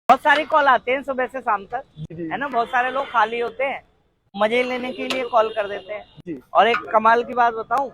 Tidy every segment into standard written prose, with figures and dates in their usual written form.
बहुत सारी कॉल आते हैं सुबह से शाम तक, है ना। बहुत सारे लोग खाली होते हैं, मजे लेने के लिए कॉल कर देते हैं। और एक कमाल की बात बताऊं,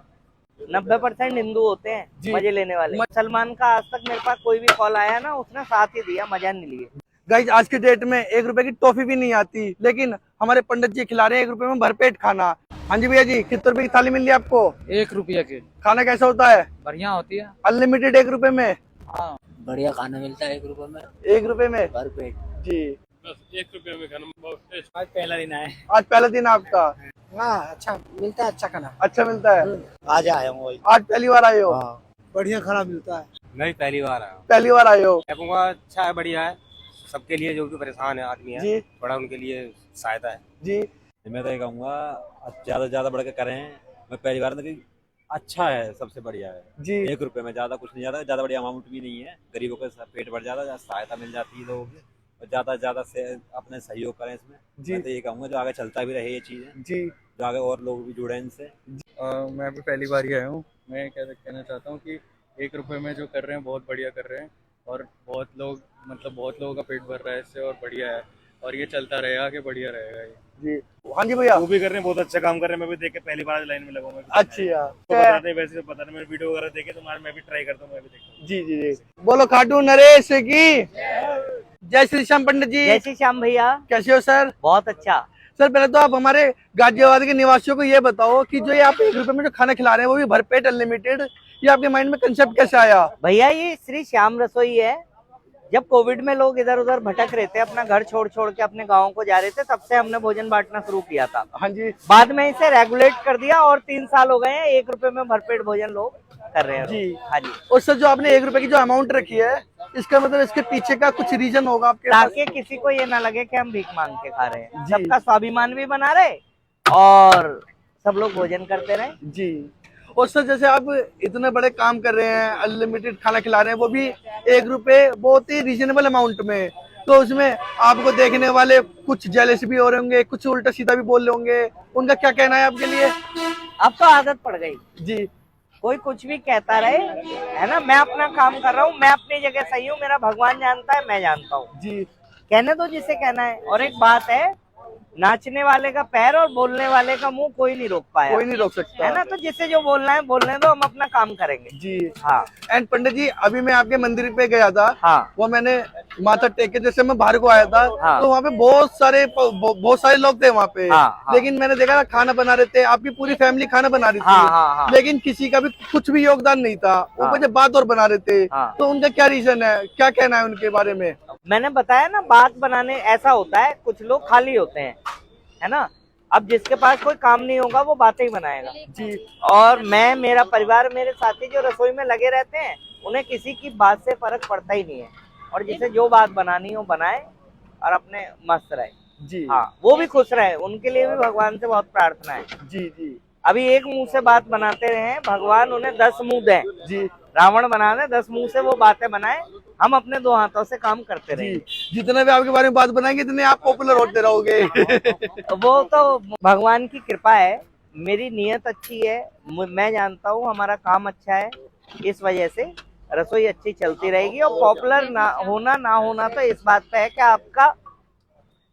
90% हिंदू होते हैं मजे लेने वाले। सलमान का आज तक मेरे पास कोई भी कॉल आया ना, उसने साथ ही दिया, मजा नहीं लिए। गाइस आज के डेट में 1 रुपए की टॉफी भी नहीं आती, लेकिन हमारे पंडित जी खिला रहे हैं 1 रुपए में भरपेट खाना। हाँ जी भैया जी, कितने रुपए की थाली मिल रही है आपको? 1 रुपया की। खाना कैसा होता है? बढ़िया होती है। अनलिमिटेड 1 रुपए में? हाँ, बढ़िया खाना मिलता है 1 रुपए में। 1 रुपए में भरपेट जी। बस 1 रुपए में खाना बहुत टेस्ट। आज पहला दिन है। आज पहला दिन आपका? हाँ, अच्छा मिलता है, अच्छा खाना। अच्छा मिलता है। आज आया हूँ। आज पहली बार आए हो? बढ़िया खाना मिलता है। मैं भी पहली बार आया हूँ। पहली बार आए हो? अच्छा है, बढ़िया है सबके लिए, जो भी परेशान है आदमी है जी थोड़ा उनके लिए सहायता है जी। मैं तो ये कहूँगा ज़्यादा से ज़्यादा बढ़ के करें। मैं पहली बार कि अच्छा है, सबसे बढ़िया है जी 1 रुपए में। ज़्यादा कुछ नहीं, ज़्यादा बढ़िया अमाउंट भी नहीं है। गरीबों का पेट भर जाता, सहायता मिल जाती है लोगों की, और ज़्यादा से ज़्यादा से अपने सहयोग करें इसमें जी। मैं तो ये कहूँगा जो आगे चलता भी रहे ये चीज़ें, जी जो आगे और लोग भी जुड़े इनसे। मैं भी पहली बार ही आया हूँ। मैं कहना चाहता हूँ कि 1 रुपए में जो कर रहे हैं बहुत बढ़िया कर रहे हैं, और बहुत लोगों का पेट भर रहा है इससे, और बढ़िया है, और ये चलता रहेगा, आगे बढ़िया रहेगा ये। जी। हाँ जी भैया, वो भी कर रहे हैं, बहुत अच्छा काम कर रहे हैं। मैं भी देख के पहली बार लाइन में लगा हूँ। अच्छा बताते हैं, वैसे तो पता नहीं, मैंने वीडियो वगैरह देखे तो मैं भी ट्राई करता हूँ, मैं भी देखता हूँ। जी जी जी। बोलो खाटू नरेश की जय श्री श्याम। पंडित जी जय श्री श्याम भैया। कैसे हो सर? बहुत अच्छा। सर पहले तो आप हमारे गाजियाबाद के निवासियों को ये बताओ कि जो ये आप 1 रुपए में जो खाना खिला रहे हैं वो भी भरपेट अनलिमिटेड, ये आपके माइंड में कंसेप्ट कैसे आया? भैया ये श्री श्याम रसोई है। जब कोविड में लोग इधर उधर भटक रहे थे, अपना घर छोड़ छोड़ के अपने गाँव को जा रहे थे, तब से हमने भोजन बांटना शुरू किया था। हाँ जी। बाद में इसे रेगुलेट कर दिया और 3 साल हो गए हैं 1 रुपए में भरपेट भोजन लोग कर रहे हैं जी। हाँ जी। और सर जो आपने 1 रुपए की जो अमाउंट रखी है, इसका मतलब इसके पीछे का कुछ रीजन होगा आपके पास? ताकि किसी को ये ना लगे कि हम भीख मांग के खा रहे हैं, जी। सबका स्वाभिमान भी बना रहे और सब लोग भोजन करते रहे। जी। और सर जैसे आप इतने बड़े काम कर रहे हैं, अनलिमिटेड खाना खिला रहे हैं, वो भी 1 रुपए बहुत ही रीजनेबल अमाउंट में, तो उसमें आपको देखने वाले कुछ जेलस भी हो रहे होंगे, कुछ उल्टा सीधा भी बोल रहे होंगे, उनका क्या कहना है आपके लिए? अब तो आदत पड़ गई जी। कोई कुछ भी कहता रहे, है ना। मैं अपना काम कर रहा हूँ, मैं अपनी जगह सही हूँ, मेरा भगवान जानता है, मैं जानता हूँ। जी। कहने दो जिसे कहना है। और एक बात है, नाचने वाले का पैर और बोलने वाले का मुंह कोई नहीं रोक पाया, कोई नहीं रोक सकता, है ना। तो जिसे जो बोलना है बोलने दो, हम अपना काम करेंगे। जी। हाँ। एंड पंडित जी अभी मैं आपके मंदिर पे गया था, हाँ। वो मैंने माथा टेक के जैसे मैं बाहर को आया था, हाँ। तो वहाँ पे बहुत सारे लोग थे वहाँ पे। हाँ, हाँ। लेकिन मैंने देखा खाना बना रहे थे, आपकी पूरी फैमिली खाना बना रही थी। हाँ, हाँ, हाँ। लेकिन किसी का भी कुछ भी योगदान नहीं था, वो मुझे बात और बना रहे थे। हाँ। तो उनका क्या रीजन है, क्या कहना है उनके बारे में? मैंने बताया ना, बात बनाने ऐसा होता है, कुछ लोग खाली होते हैं, है ना। अब जिसके पास कोई काम नहीं होगा वो बातें ही बनाएगा। जी। और मैं, मेरा परिवार, मेरे साथी जो रसोई में लगे रहते हैं, उन्हें किसी की बात से फर्क पड़ता ही नहीं है, और जिसे जो बात बनानी हो बनाए और अपने मस्त रहे। जी। हाँ, वो भी खुश रहे, उनके लिए भी भगवान से बहुत प्रार्थना है। जी जी। अभी एक मुंह से बात बनाते रहे, भगवान उन्हें 10 मुंह दें। जी। रावण बना दे, 10 मुंह से वो बातें बनाए, हम अपने 2 हाथों से काम करते रहे। जितने भी आपके बारे में बात बनाएंगे इतने आप पॉपुलर होते रहोगे। वो तो भगवान की कृपा है, मेरी नीयत अच्छी है, मैं जानता हूँ हमारा काम अच्छा है, इस वजह से रसोई अच्छी चलती रहेगी। और पॉपुलर ना होना तो इस बात पे है कि आपका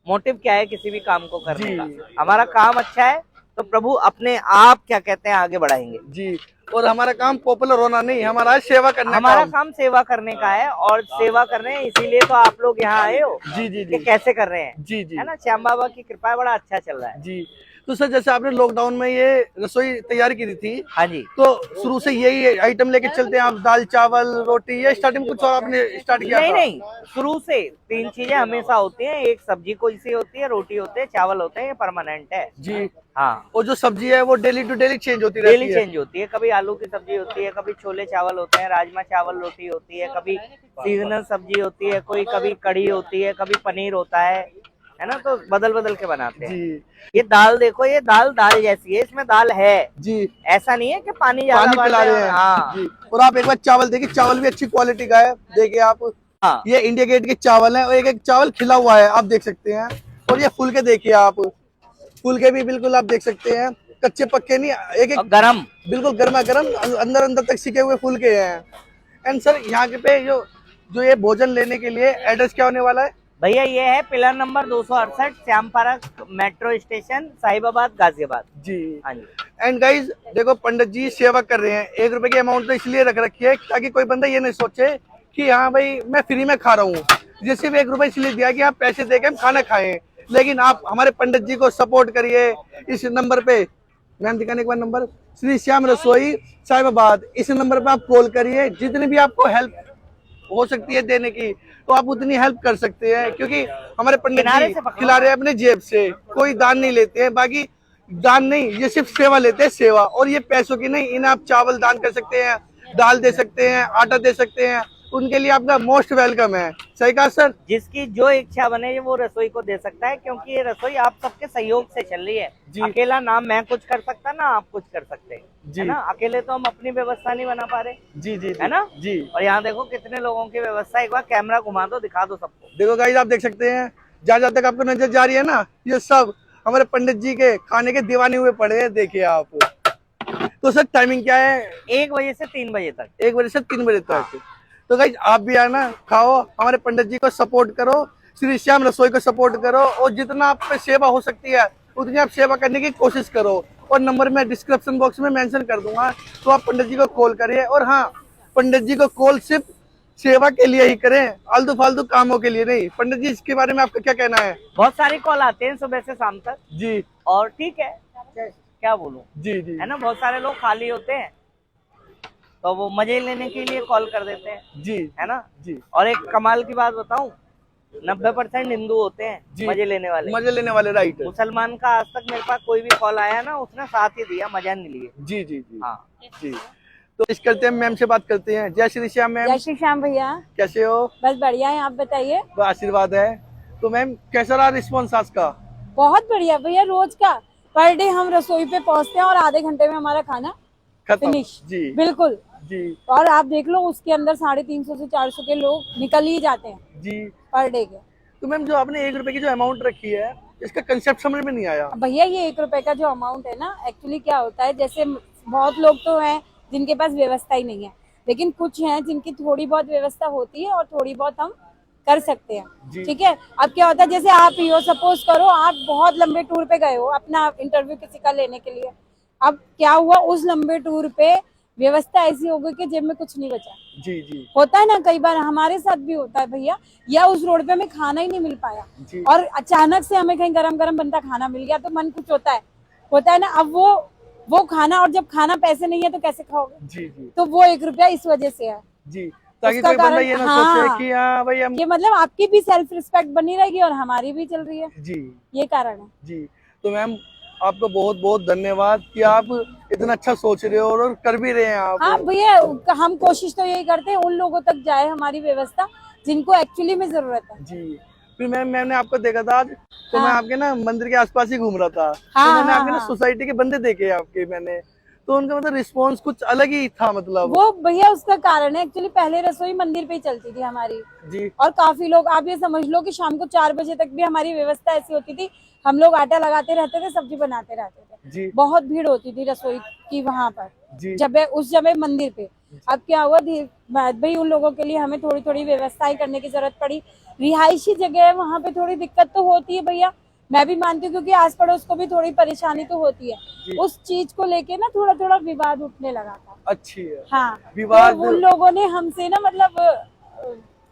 मोटिव क्या है किसी भी काम को करने का। हमारा काम अच्छा है तो प्रभु अपने आप क्या कहते हैं आगे बढ़ाएंगे। जी। और हमारा काम पॉपुलर होना नहीं, हमारा सेवा करना। हमारा काम सेवा करने का है, और सेवा कर रहे हैं, इसीलिए तो आप लोग यहाँ आए हो। जी जी कि जी। कैसे कर रहे हैं, जी जी। है ना। श्याम बाबा की कृपा है, बड़ा अच्छा चल रहा है। जी। तो सर जैसे आपने लॉकडाउन में ये रसोई तैयार की थी, हाँ जी। तो शुरू से यही आइटम लेके चलते हैं आप, दाल चावल रोटी, ये स्टार्टिंग कुछ और आपने स्टार्ट किया था? नहीं, शुरू से 3 चीजें हमेशा होती हैं। एक सब्जी कोई सी होती है, रोटी होते हैं, चावल होते हैं, ये परमानेंट है। जी। हाँ। और जो सब्जी है वो डेली टू डेली चेंज होती रहती है? डेली चेंज होती है। कभी आलू की सब्जी होती है, कभी छोले चावल होते हैं, राजमा चावल रोटी होती है, कभी सीजनल सब्जी होती है, कोई कभी कढ़ी होती है, कभी पनीर होता है ना। तो बदल बदल के बनाते हैं। जी। ये दाल देखो, ये दाल जैसी है, इसमें दाल है जी। ऐसा नहीं है कि पानी ज्यादा पिला रहे हैं। हाँ। जी। और आप एक बार चावल देखिए, चावल भी अच्छी क्वालिटी का है, देखिए आप। हाँ। ये इंडिया गेट के चावल है, और एक चावल खिला हुआ है, आप देख सकते हैं। और ये फुलके देखिए आप, फुलके भी बिल्कुल आप देख सकते हैं, कच्चे पक्के नहीं, एक गरम, बिल्कुल गर्मा गर्म, अंदर अंदर तक सिके हुए फुलके हैं। एंड सर यहाँ पे जो ये भोजन लेने के लिए एड्रेस क्या होने वाला है? भैया ये है pillar number 268 Shyam park metro station Sahibabad Ghaziabad. जी। हाँ जी। एंड गाइज देखो पंडित जी सेवा कर रहे हैं, 1 रुपए की अमाउंट तो इसलिए रख रखी है ताकि कोई बंदा ये नहीं सोचे कि हाँ भाई मैं फ्री में खा रहा हूँ, ये सिर्फ 1 रुपए इसलिए दिया कि आप पैसे देके हम खाना खाएं। लेकिन आप हमारे पंडित जी को सपोर्ट करिए इस नंबर पे, मैम दिखाने एक बार नंबर, श्री श्याम रसोई साहिबाबाद, इस नंबर पे आप कॉल करिए। जितनी भी आपको हेल्प हो सकती है देने की तो आप उतनी हेल्प कर सकते हैं, क्योंकि हमारे पंडित जी खिला रहे हैं अपने जेब से, कोई दान नहीं लेते हैं। बाकी दान नहीं, ये सिर्फ सेवा लेते हैं, सेवा। और ये पैसों की नहीं, इन्हें आप चावल दान कर सकते हैं, दाल दे सकते हैं, आटा दे सकते हैं, उनके लिए आपका मोस्ट वेलकम है। सही कहा सर। जिसकी जो इच्छा बने वो रसोई को दे सकता है, क्योंकि ये रसोई आप सबके सहयोग से चल रही है। अकेला ना मैं कुछ कर सकता ना आप कुछ कर सकते, है ना। अकेले तो हम अपनी व्यवस्था नहीं बना पा रहे। जी जी है ना जी। और यहाँ देखो कितने लोगों की व्यवस्था, एक बार कैमरा घुमा दो, दिखा दो सबको। देखो गाइस आप देख सकते हैं, जहाँ जहाँ तक आपको नजर जा रही है ना, ये सब हमारे पंडित जी के खाने के दीवाने हुए पड़े हैं। देखिए आप। तो सर टाइमिंग क्या है? 1 बजे से 3 बजे तक। 1 बजे से 3 बजे तक। तो गाइस आप भी आना, खाओ, हमारे पंडित जी को सपोर्ट करो, श्री श्याम रसोई को सपोर्ट करो, और जितना आप पे सेवा हो सकती है उतनी आप सेवा करने की कोशिश करो। और नंबर मैं डिस्क्रिप्शन बॉक्स में मेंशन कर दूंगा, तो आप पंडित जी को कॉल करिए। और हाँ, पंडित जी को कॉल सिर्फ सेवा के लिए ही करें, आलतू फालतू कामों के लिए नहीं। पंडित जी इसके बारे में आपका क्या कहना है? बहुत सारी कॉल आते हैं सुबह से शाम तक जी। और ठीक है, क्या बोलूं, जी जी है ना। बहुत सारे लोग खाली होते हैं तो वो मजे लेने के लिए कॉल कर देते हैं, जी, है ना जी। और एक कमाल की बात बताऊं, 90% हिंदू होते हैं मजे लेने वाले। मजे लेने वाले, राइट। मुसलमान का आज तक मेरे पास कोई भी कॉल आया ना, उसने साथ ही दिया, मजा नहीं लिए। जी जी जी। हाँ जी। तो इस करते हैं, मैम से बात करते हैं। जय श्री श्याम मैम। जय श्री श्याम भैया। कैसे हो? बस बढ़िया है, आप बताइए। तो आशीर्वाद है। तो मैम कैसा रहा रिस्पॉन्स आज का? बहुत बढ़िया भैया, रोज का पर डे हम रसोई पे पहुंचते हैं और आधे घंटे में हमारा खाना खत्म। फिनिश। जी बिल्कुल जी और आप देख लो उसके अंदर 350 से 400 के लोग निकल ही जाते हैं जी। पर डे के। तो मैम जो आपने 1 रुपए की जो अमाउंट रखी है, इसका कंसेप्ट समझ में नहीं आया। भैया ये 1 रुपए का जो अमाउंट है ना, एक्चुअली क्या होता है, जैसे बहुत लोग तो हैं जिनके पास व्यवस्था ही नहीं है, लेकिन कुछ हैं जिनकी थोड़ी बहुत व्यवस्था होती है और थोड़ी बहुत हम कर सकते हैं। ठीक है। अब क्या होता है, जैसे आप ही हो, सपोज करो आप बहुत लंबे टूर पे गए हो अपना इंटरव्यू किसी का लेने के लिए। अब क्या हुआ, उस लंबे टूर पे व्यवस्था ऐसी हो गई कि जेब में कुछ नहीं बचा। जी जी। होता है ना, कई बार हमारे साथ भी होता है भैया, या उस रोड पे हमें खाना ही नहीं मिल पाया जी। और अचानक से हमें कहीं गरम गरम बनता खाना मिल गया तो मन कुछ होता है ना। अब वो खाना, और जब खाना पैसे नहीं है तो कैसे खाओगे? जी जी। तो वो 1 रुपया इस वजह से है जी, ताकि उसका कोई बंदा कारण। ये ना हाँ, सोचे कि हाँ भाई हम। ये मतलब आपकी भी सेल्फ रिस्पेक्ट बनी रहेगी और हमारी भी चल रही है। जी ये कारण है। जी। तो मैम आपको बहुत बहुत धन्यवाद कि आप इतना अच्छा सोच रहे हो और कर भी रहे हैं आप। हाँ भैया, हम कोशिश तो यही करते हैं उन लोगों तक जाए हमारी व्यवस्था जिनको एक्चुअली में जरूरत है। जी। फिर मैंने आपको देखा था आज, तो हाँ। मैं आपके ना मंदिर के आसपास ही घूम रहा था। हाँ, तो मैंने हाँ, आपके ना हाँ। सोसाइटी के बंदे देखे आपके, मैंने तो उनका मतलब रिस्पॉन्स कुछ अलग ही था। मतलब वो भैया उसका कारण है, एक्चुअली पहले रसोई मंदिर पे ही चलती थी हमारी, जी और काफी लोग, आप ये समझ लो कि शाम को 4 बजे तक भी हमारी व्यवस्था ऐसी होती थी, हम लोग आटा लगाते रहते थे, सब्जी बनाते रहते थे। जी बहुत भीड़ होती थी रसोई की वहां पर, जी जब उस समय मंदिर पे। अब क्या हुआ, भाई उन लोगों के लिए हमें थोड़ी थोड़ी व्यवस्थाएं करने की जरूरत पड़ी। रिहायशी जगह है, वहां पे थोड़ी दिक्कत तो होती है भैया, मैं भी मानती हूँ, क्योंकि आस पड़ोस को भी थोड़ी परेशानी तो होती है। उस चीज को लेके ना थोड़ा थोड़ा विवाद उठने लगा था। अच्छी है। हाँ, विवाद तो उन लोगों ने हमसे ना, मतलब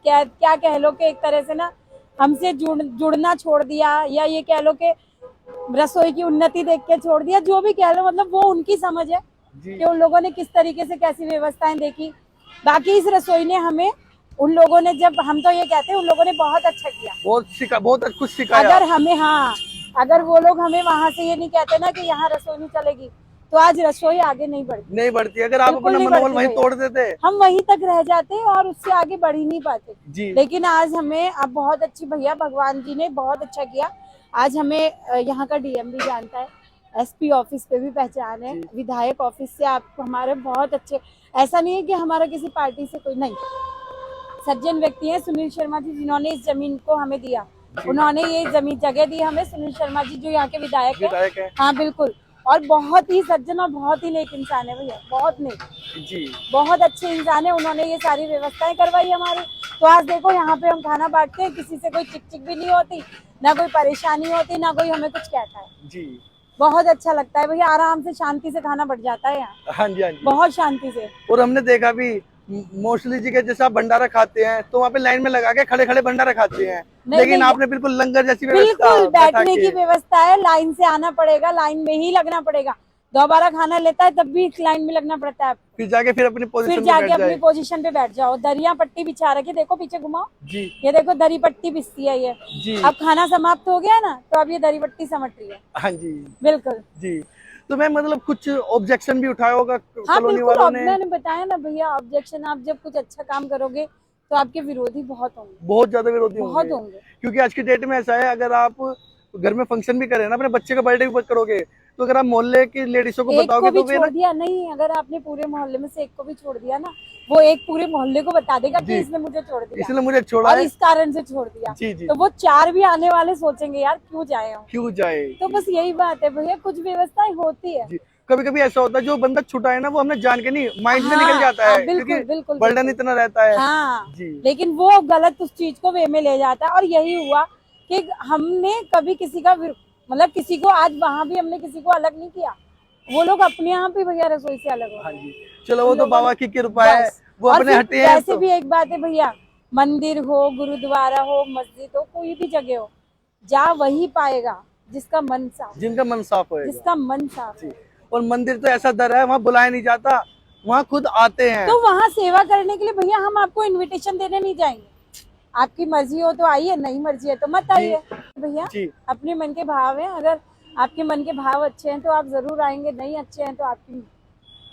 क्या कह लो कि एक तरह से ना हमसे जुड़ना छोड़ दिया, या ये कह लो कि रसोई की उन्नति देख के छोड़ दिया, जो भी कह लो, मतलब वो उनकी समझ है कि उन लोगों ने किस तरीके से कैसी व्यवस्थाएं देखी। बाकी इस रसोई ने हमें, उन लोगों ने, जब हम तो ये कहते हैं उन लोगों ने बहुत अच्छा किया, बहुत कुछ सिखाया। अगर हमें, हाँ, अगर वो लोग हमें वहां से ये नहीं कहते ना कि यहाँ रसोई नहीं चलेगी, तो आज रसोई आगे नहीं बढ़ती। अगर आप बिल्कुल अपना नहीं मनोबल बढ़ती वहीं भैया। तोड़ देते। हम वहीं तक रह जाते और उससे आगे बढ़ ही नहीं पाते। जी। लेकिन आज हमें, अब बहुत अच्छी भैया, भगवान जी ने बहुत अच्छा किया। आज हमें यहाँ का डीएम भी जानता है, एसपी ऑफिस पे भी पहचान है, विधायक ऑफिस से आपको हमारे बहुत अच्छे, ऐसा नहीं है कि हमारा किसी पार्टी से कोई नहीं, सज्जन व्यक्ति हैं सुनील शर्मा जी, जिन्होंने इस जमीन को हमें दिया, उन्होंने ये जमीन जगह दी हमें। सुनील शर्मा जी जो यहाँ के विधायक है। है। हाँ बिल्कुल, और बहुत ही सज्जन और बहुत ही नेक इंसान है भैया, बहुत नेक, जी बहुत अच्छे इंसान है। उन्होंने ये सारी व्यवस्थाएं करवाई हमारी। तो आज देखो यहाँ पे हम खाना बांटते हैं, किसी से कोई चिक चिक भी नहीं होती, ना कोई परेशानी होती, ना कोई हमें कुछ कहता है। जी बहुत अच्छा लगता है भैया, आराम से शांति से खाना बढ़ जाता है यहाँ, हाँ जी हाँ जी। बहुत शांति से। और हमने देखा भी मोस्टली जी के जैसे आप भंडारा खाते हैं तो वहाँ पे लाइन में लगा के खड़े खड़े भंडारा खाते हैं, लेकिन नहीं, आपने बिल्कुल लंगर जैसी व्यवस्था बिल्कुल बैठा बैठने के- की व्यवस्था है, लाइन से आना पड़ेगा, लाइन में ही लगना पड़ेगा। दोबारा खाना लेता है तब भी लाइन में लगना पड़ता है, फिर जाके फिर अपनी फिर पोजीशन पे जाके बैठ अपनी जाए। पोजीशन पे बैठ जाओ। दरिया पट्टी बिछा रखी, देखो पीछे घुमाओ, जी ये देखो दरी पट्टी बिछती है ये। जी अब खाना समाप्त हो गया ना, तो अब ये दरी पट्टी समट रही है। हाँ जी बिल्कुल, जी। तो मैं मतलब कुछ ऑब्जेक्शन भी उठाया होगा हाँ कॉलोनी बिल्कुल। वालों अब ने? मैंने बताया ना भैया, ऑब्जेक्शन, आप जब कुछ अच्छा काम करोगे तो आपके विरोधी बहुत होंगे, बहुत ज्यादा विरोधी बहुत होंगे, होंगे। क्योंकि आज की डेट में ऐसा है, अगर आप घर में फंक्शन भी करें ना, अपने बच्चे का बर्थडे भी करोगे, तो अगर आप मोहल्ले की लेडीजों को एक बताओगे को भी तो वे छोड़ ना, दिया नहीं, अगर आपने पूरे मोहल्ले में से एक को भी छोड़ दिया ना, वो एक पूरे मोहल्ले को बता देगा जी। कि इसने मुझे छोड़ दिया इसलिए मुझे छोड़ा और है। इस कारण से छोड़ दिया। जी जी तो वो चार भी आने वाले सोचेंगे यार क्यों जाए हम। क्यों जाए। तो बस यही बात है भैया, कुछ व्यवस्थाएं होती है। जी कभी कभी ऐसा होता है जो बंदा छुटा है ना, वो हमने जान के नहीं, माइंड में हाँ, निकल जाता हाँ, है, बिल्कुल, क्योंकि बिल्कुल, बर्डन बिल्कुल। इतना रहता है। हाँ, जी लेकिन वो गलत उस चीज को वे में ले जाता है। और यही हुआ कि हमने कभी किसी का मतलब किसी को, आज वहां भी हमने किसी को अलग नहीं किया, वो लोग अपने आप ही भैया रसोई से अलग हो हाँ गए। जी चलो, वो तो लोगों बाबा ने- की कृपा है, बस। वो और अपने फिर हटे हैं वैसे तो। भी एक बात है भैया, मंदिर हो, गुरुद्वारा हो, मस्जिद हो, कोई भी जगह हो, जा वही पाएगा जिसका मन साफ, जिनका मन साफ होएगा। जिसका मन साफ है। और मंदिर तो ऐसा दर है, वहाँ बुलाया नहीं जाता, वहाँ खुद आते हैं। तो वहाँ सेवा करने के लिए भैया हम आपको इनविटेशन देने नहीं जाएंगे, आपकी मर्जी हो तो आइए, नहीं मर्जी है तो मत आइए भैया। जी अपने मन के भाव हैं, अगर आपके मन के भाव अच्छे हैं तो आप जरूर आएंगे, नहीं अच्छे हैं तो आपकी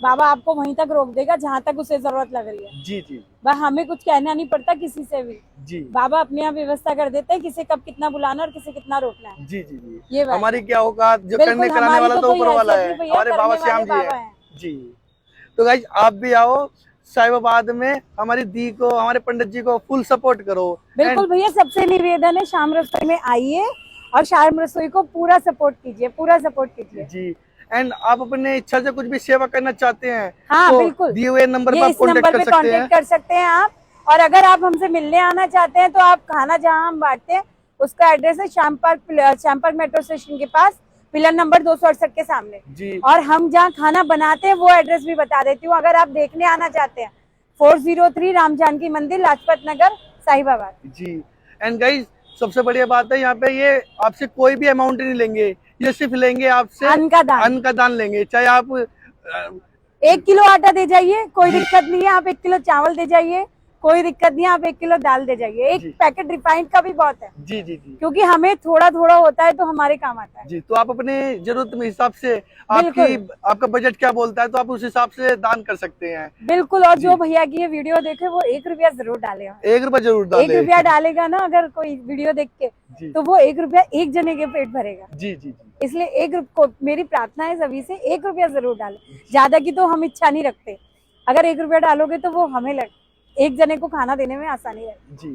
बाबा आपको वहीं तक रोक देगा जहाँ तक उसे जरूरत लग रही है। जी जी बस हमें कुछ कहना नहीं पड़ता किसी से भी, जी बाबा अपने यहाँ व्यवस्था कर देते हैं किसे कब कितना बुलाना और किसे कितना रोकना है। जी जी जी ये बात हमारी क्या औकात, जो बिल्कुल, करने कराने हमारी वाला तो कोई ऊपर वाला हैसियत है, नहीं भैया, हमारे बाबा करने श्याम वाले जी बाबा हैं। हैं। जी तो गाइज आप भी आओ साहिबाबाद में, हमारी दी को, हमारे पंडित जी को फुल सपोर्ट करो। बिल्कुल भैया, सबसे निवेदन है शाम रसोई में आइए और शाम रसोई को पूरा सपोर्ट कीजिए, पूरा सपोर्ट कीजिए। जी एंड आप अपने इच्छा से कुछ भी सेवा करना चाहते हैं हाँ तो बिल्कुल, दिए हुए नंबर पर ये आप इस कॉन्टेक्ट नंबर कर पे सकते हैं। कांटेक्ट कर सकते हैं आप। और अगर आप हमसे मिलने आना चाहते हैं तो आप खाना जहां हम बांटते हैं उसका एड्रेस है श्याम पार्क मेट्रो स्टेशन के पास, पिलर नंबर 268 के सामने। जी और हम जहाँ खाना बनाते हैं वो एड्रेस भी बता देती हूँ, अगर आप देखने आना चाहते हैं 403 राम जानकी मंदिर, लाजपत नगर, साहिबाबाद। जी एंड गाइज सबसे बढ़िया बात है यहाँ पे, ये आपसे कोई भी अमाउंट नहीं लेंगे, ये सिर्फ लेंगे आपसे अन्न का दान। अन्न का दान लेंगे, चाहे आप 1 किलो आटा दे जाइए, कोई दिक्कत नहीं है, आप 1 किलो चावल दे जाइए, कोई दिक्कत नहीं है, आप 1 किलो दाल दे जाइए। एक जी। पैकेट रिफाइंड का भी बहुत है, जी जी जी क्योंकि हमें थोड़ा थोड़ा होता है तो हमारे काम आता है। जी तो आप अपने जरूरत के हिसाब से, आपका बजट क्या बोलता है तो आप उस हिसाब से दान कर सकते हैं। बिल्कुल। और जो भैया की ये वीडियो देखे वो 1 रुपया जरूर डालेगा, 1 रुपया जरूर 1 डालें। रुपया डालेगा ना अगर कोई वीडियो देख के, जी तो वो 1 रुपया एक जने के पेट भरेगा। जी जी जी इसलिए मेरी प्रार्थना है सभी से, 1 रुपया जरूर डालें। ज्यादा की तो हम इच्छा नहीं रखते, अगर 1 रुपया डालोगे तो वो हमें एक जने को खाना देने में आसानी है। जी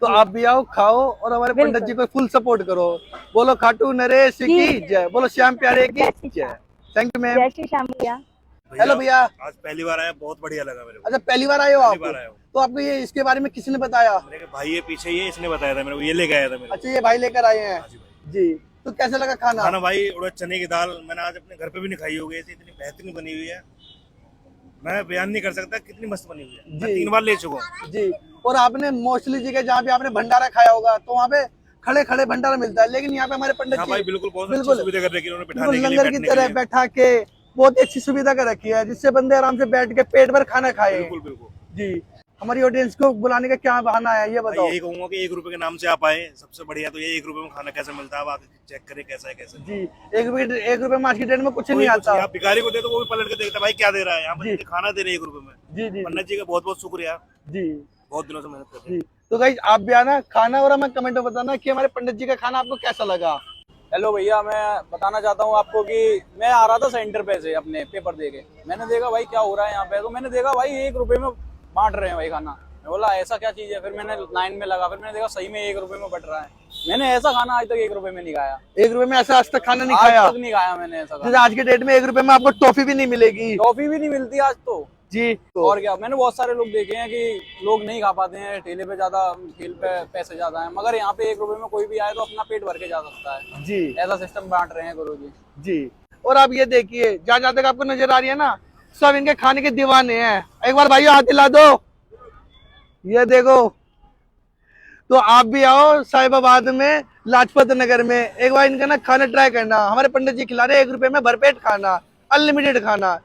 तो आप भी आओ, खाओ और हमारे बिल्कुल। पंडित जी को फुल सपोर्ट करो। बोलो खाटू नरेश की जय, बोलो श्याम प्यारे की जय श्री जय। Thank you ma'am. जय श्री श्याम भैया। हेलो भैया। आज पहली बार आया, बहुत बढ़िया लगा मेरे को। अच्छा पहली बार आए हो आप? पहली बार आया हूँ। तो आपको ये इसके बारे में किसने बताया? मेरे भाई ये पीछे ही है, इसने बताया था मेरे को, ये लेके आया था मेरे को। अच्छा ये भाई लेकर आए हैं। जी तो कैसे लगा खाना? खाना भाई, उड़द चने की दाल मैंने आज अपने घर पे भी नहीं खाई होगी, ऐसी इतनी बेहतरीन बनी हुई है, मैं बयान नहीं कर सकता कितनी मस्त बनी हुई है। मैं 3 बार ले चुका हूँ। जी और आपने मोस्टली जगह जहाँ पे आपने भंडारा खाया होगा तो वहाँ पे खड़े खड़े भंडारा मिलता है, लेकिन यहाँ पे हमारे पंडित हाँ जी भाई बिल्कुल, बहुत बिल्कुल। अच्छी सुविधा कर रखी है उन्होंने, बिल्कुल बिठाने के लिए, लंगर की बैठने के तरह लिए। बैठा के बहुत ही अच्छी सुविधा कर रखी है, जिससे बंदे आराम से बैठ के पेट भर खाना खाए। बिल्कुल बिल्कुल। जी हमारी ऑडियंस को बुलाने का क्या बहाना है ये भाई बताओ? यही कहूंगा कि 1 रुपए के नाम से आप आए, सबसे बढ़िया तो ये 1 रुपए में खाना कैसे मिलता है, आप आके चेक करें कैसा है कैसा नहीं। जी 1 रुपए मार्च की डेट में कुछ नहीं कोई आता। आप भिखारी को दे तो वो भी पलट के देखता है भाई क्या दे रहा है, यहाँ जी। पर खाना दे रहे 1 रुपए में। जी जी पंडित जी का बहुत बहुत शुक्रिया, जी बहुत दिनों से मेहनत कर रहे हैं। जी तो गाइस आप भी आना, खाना और हमें कमेंट में बताना कि हमारे पंडित जी का खाना आपको कैसा लगा। हेलो भैया, मैं बताना चाहता हूँ आपको कि मैं आ रहा था सेंटर पे से अपने पेपर दे के, मैंने देखा भाई क्या हो रहा है यहाँ पे, तो मैंने देखा भाई 1 रुपए में बांट रहे हैं भाई खाना। मैं बोला ऐसा क्या चीज है, फिर मैंने लाइन में लगा, फिर मैंने देखा सही में 1 रुपए में बट रहा है। मैंने ऐसा खाना आज तक 1 रुपए में नहीं खाया, 1 रुपए में ऐसा आज तक खाना नहीं खाया? आज तक नहीं खाया मैंने ऐसा जैसे खाना। आज के डेट में 1 रुपए में आपको टॉफी भी नहीं मिलेगी। टॉफी भी नहीं मिलती आज तो। जी और क्या, मैंने बहुत सारे लोग देखे हैं कि लोग नहीं खा पाते हैं, ठेले पे ज्यादा, ठेल पे पैसे ज्यादा हैं, मगर यहाँ पे 1 रुपए में कोई भी आए तो अपना पेट भर के जा सकता है। जी ऐसा सिस्टम बांट रहे हैं गुरुजी। जी। और आप ये देखिए, जहाँ जहाँ तक आपको नजर आ रही है ना, सब इनके खाने के दीवाने हैं। एक बार भाई हाथ हिला दो, ये देखो। तो आप भी आओ साहिबाबाद में, लाजपत नगर में, एक बार इनका ना खाना ट्राई करना। हमारे पंडित जी खिला रहे 1 रुपए में भरपेट खाना, अनलिमिटेड खाना।